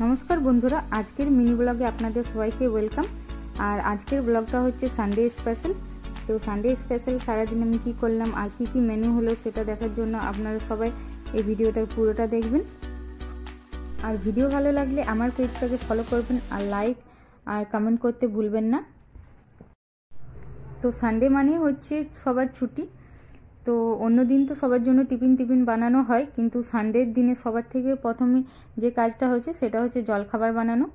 नमस्कार बंधुरा आजकेर मिनी ब्लगे आपनादेर सबाइके वेलकाम। और आजकेर ब्लगटा होच्छे सानडे स्पेशल। तो सानडे स्पेशल सारा दिन आमि कि करलाम आर कि मेनू हलो सेटा देखार जोन्नो आपनारा सबाई এই ভিডিওটা পুরোটা দেখবেন। আর ভিডিও ভালো লাগলে আমার পেজটাকে ফলো করবেন আর লাইক আর কমেন্ট করতে ভুলবেন না। তো সানডে মানে হচ্ছে সবার ছুটি। তো অন্য দিন তো সবার জন্য টিফিন বানানো হয়, কিন্তু সানডের দিনে সবার থেকে প্রথমে যে কাজটা হচ্ছে সেটা হচ্ছে জলখাবার বানানো।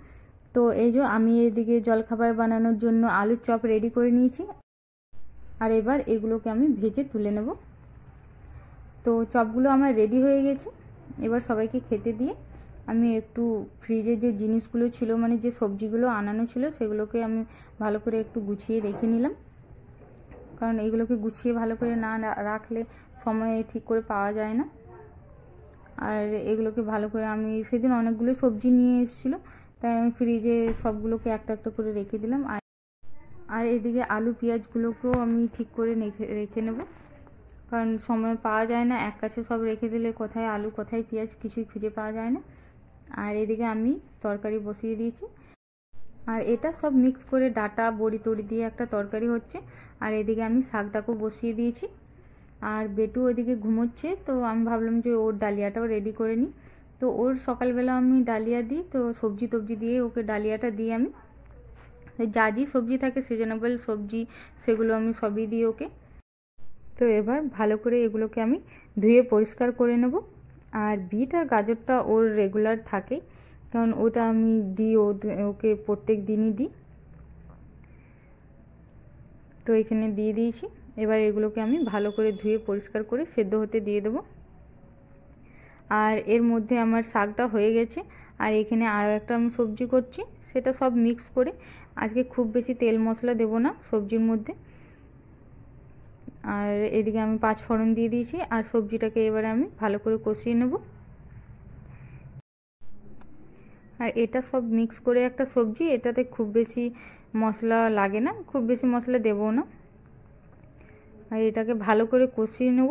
তো এই যে আমি এদিকে জলখাবার বানানোর জন্য আলুর চপ রেডি করে নিয়েছি। আর এবার এগুলোকে আমি ভেজে তুলে নেব। তো চপগুলো আমার রেডি হয়ে গেছে। এবার সবাইকে খেতে দিয়ে আমি একটু ফ্রিজে যে জিনিসগুলো ছিল, মানে যে সবজিগুলো আনানো ছিল সেগুলোকে আমি ভালো করে একটু গুছিয়ে রেখে নিলাম, কারণ এইগুলোকে গুছিয়ে ভালো করে না রাখলে সময় ঠিক করে পাওয়া যায় না। আর এগুলোকে ভালো করে আমি সেদিন অনেকগুলো সবজি নিয়ে এসেছিলো, তাই আমি ফ্রিজে সবগুলোকে একটা একটা করে রেখে দিলাম। আর এদিকে আলু পেঁয়াজগুলোকেও আমি ঠিক করে রেখে নেব, কারণ সময় পাওয়া যায় না। এক কাছে সব রেখে দিলে কোথায় আলু কোথায় পেঁয়াজ কিছুই খুঁজে পাওয়া যায় না। আর এদিকে আমি তরকারি বসিয়ে দিয়েছি। আর এটা সব মিক্স করে ডাটা বড়ি টড়ি দিয়ে একটা তরকারি হচ্ছে। আর এদিকে আমি শাকটাকেও বসিয়ে দিয়েছি। আর বেটু ওইদিকে ঘুমোচ্ছে, তো আমি ভাবলাম যে ওর ডালিয়াটাও রেডি করে নিই। তো ওর সকালবেলা আমি ডালিয়া দিই, তো সবজি টবজি দিয়ে ওকে ডালিয়াটা দিই আমি। যা যে সবজি থাকে সিজনেবল সবজি সেগুলো আমি সবই দিই ওকে। তো এবার ভালো করে এগুলোকে আমি ধুয়ে পরিষ্কার করে নেব। আর বিট আর গাজরটা ওর রেগুলার থাকে, কারণ ওটা আমি দিই ওকে প্রত্যেক দিনই দিই। তো এখানে দিয়ে দিয়েছি। এবার এগুলোকে আমি ভালো করে ধুয়ে পরিষ্কার করে সেদ্ধ হতে দিয়ে দেব। আর এর মধ্যে আমার শাকটা হয়ে গেছে। আর এখানে আরও একটা আমি সবজি করছি, সেটা সব মিক্স করে। আজকে খুব বেশি তেল মশলা দেব না সবজির মধ্যে। আর এদিকে আমি 5 ফোড়ন দিয়ে দিয়েছি। আর সবজিটাকে এবারে আমি ভালো করে কষিয়ে নেব। আর এটা সব মিক্স করে একটা সবজি, এটাতে খুব বেশি মশলা লাগে না, খুব বেশি মশলা দেবো না। আর এটাকে ভালো করে কষিয়ে নেব।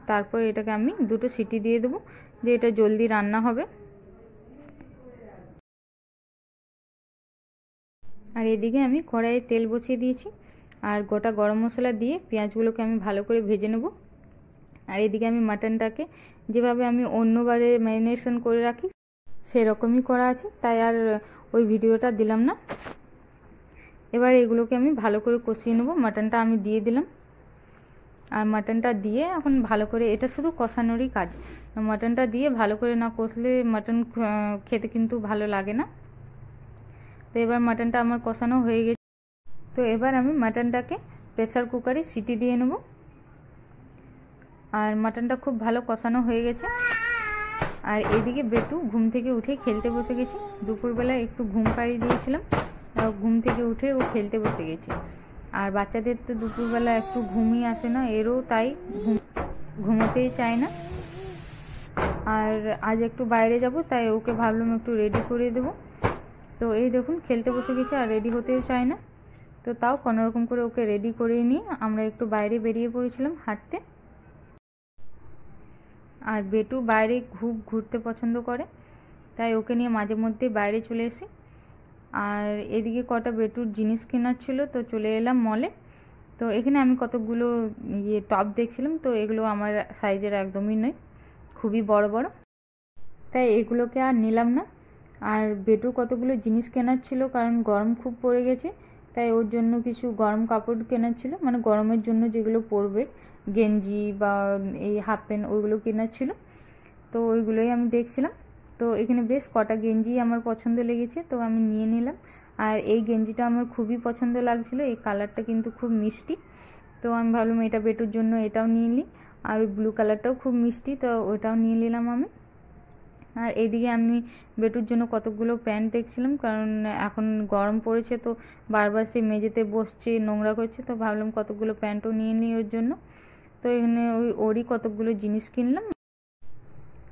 তারপর এটাকে আমি 2টো সিটি দিয়ে দেবো, যে এটা জলদি রান্না হবে। আর এদিকে আমি কড়াইয়ে তেল বসিয়ে দিয়েছি। আর গোটা গরম মশলা দিয়ে পেঁয়াজগুলোকে আমি ভালো করে ভেজে নেব। আর এদিকে আমি মাটনটাকে যেভাবে আমি অন্যবারে ম্যারিনেশন করে রাখি সেরকমই করা আছে, তাই আর ওই ভিডিওটা দিলাম না। এবার এগুলোকে আমি ভালো করে কষিয়ে নেব। মাটনটা আমি দিয়ে দিলাম। আর মাটনটা দিয়ে এখন ভালো করে, এটা শুধু কষানোরই কাজ। মাটনটা দিয়ে ভালো করে না কষলে মাটন খেতে কিন্তু ভালো লাগে না। তো এবার মাটনটা আমার কষানো হয়ে গেছে। তো এবার আমি মাটনটাকে প্রেসার কুকারে সিটি দিয়ে নেব। আর মাটনটা খুব ভালো কষানো হয়ে গেছে। আর এদিকে বেটু ঘুম থেকে উঠে খেলতে বসে গেছে। দুপুরবেলা একটু ঘুম পাড়িয়ে দিয়েছিলাম, ঘুম থেকে উঠে ও খেলতে বসে গেছে। আর বাচ্চাদের তো দুপুরবেলা একটু ঘুমই আসে না, এরও তাই ঘুমোতেই চায় না। আর আজ একটু বাইরে যাব, তাই ওকে ভাবলাম একটু রেডি করে দেব। তো এই দেখুন খেলতে বসে গেছে আর রেডি হতেও চায় না। তো তাও কোনোরকম করে ওকে রেডি করে নিয়ে আমরা একটু বাইরে বেরিয়ে পড়েছিলাম হাঁটতে। আর বেটু বাইরে খুব ঘুরতে পছন্দ করে, তাই ওকে নিয়ে মাঝে মধ্যে বাইরে চলে এসি। আর এদিকে কটা বেটুর জিনিস কেনার ছিল, তো চলে এলাম মলে। তো এখানে আমি কতগুলো টপ দেখছিলাম, তো এগুলো আমার সাইজের একদমই নয়, খুবই বড় বড়, তাই এগুলোকে আর নিলাম না। আর বেটুর কতগুলো জিনিস কেনার ছিল, কারণ গরম খুব পড়ে গেছে, তাই ওর জন্য কিছু গরম কাপড় কেনার ছিল, মানে গরমের জন্য যেগুলো পরবে, গেঞ্জি বা এই হাফ প্যান্ট ওইগুলো কেনার ছিল। তো ওইগুলোই আমি দেখছিলাম। তো এখানে বেশ কটা গেঞ্জি আমার পছন্দ লেগেছে, তো আমি নিয়ে নিলাম। আর এই গেঞ্জিটা আমার খুবই পছন্দ লাগছিল, এই কালারটা কিন্তু খুব মিষ্টি। তো আমি ভাবলাম এটা বেটুর জন্য এটাও নিয়ে নিই। আর ব্লু কালারটাও খুব মিষ্টি, তো ওটাও নিয়ে নিলাম আমি। আর এইদিকে আমি বেটুর জন্য কতগুলো প্যান্ট দেখছিলাম, কারণ এখন গরম পড়েছে, তো বারবার সে মেঝেতে বসছে নোংরা করছে, তো ভাবলাম কতগুলো প্যান্টও নিয়ে নিই ওর জন্য। তো এখানে ওরই কতগুলো জিনিস কিনলাম।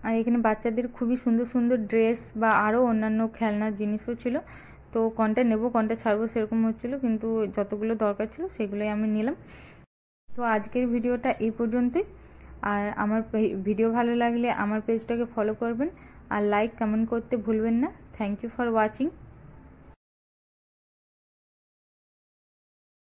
আর এখানে বাচ্চাদের খুবই সুন্দর সুন্দর ড্রেস বা আরও অন্যান্য খেলনার জিনিসও ছিল। তো কোনটা নেব কোনটা ছাড়বো সেরকম হচ্ছিলো, কিন্তু যতগুলো দরকার ছিল সেগুলোই আমি নিলাম। তো আজকের ভিডিওটা এই পর্যন্তই। আর আমার ভিডিও ভালো লাগলে আমার পেজটাকে ফলো করবেন আর লাইক কমেন্ট করতে ভুলবেন না। Thank you for watching.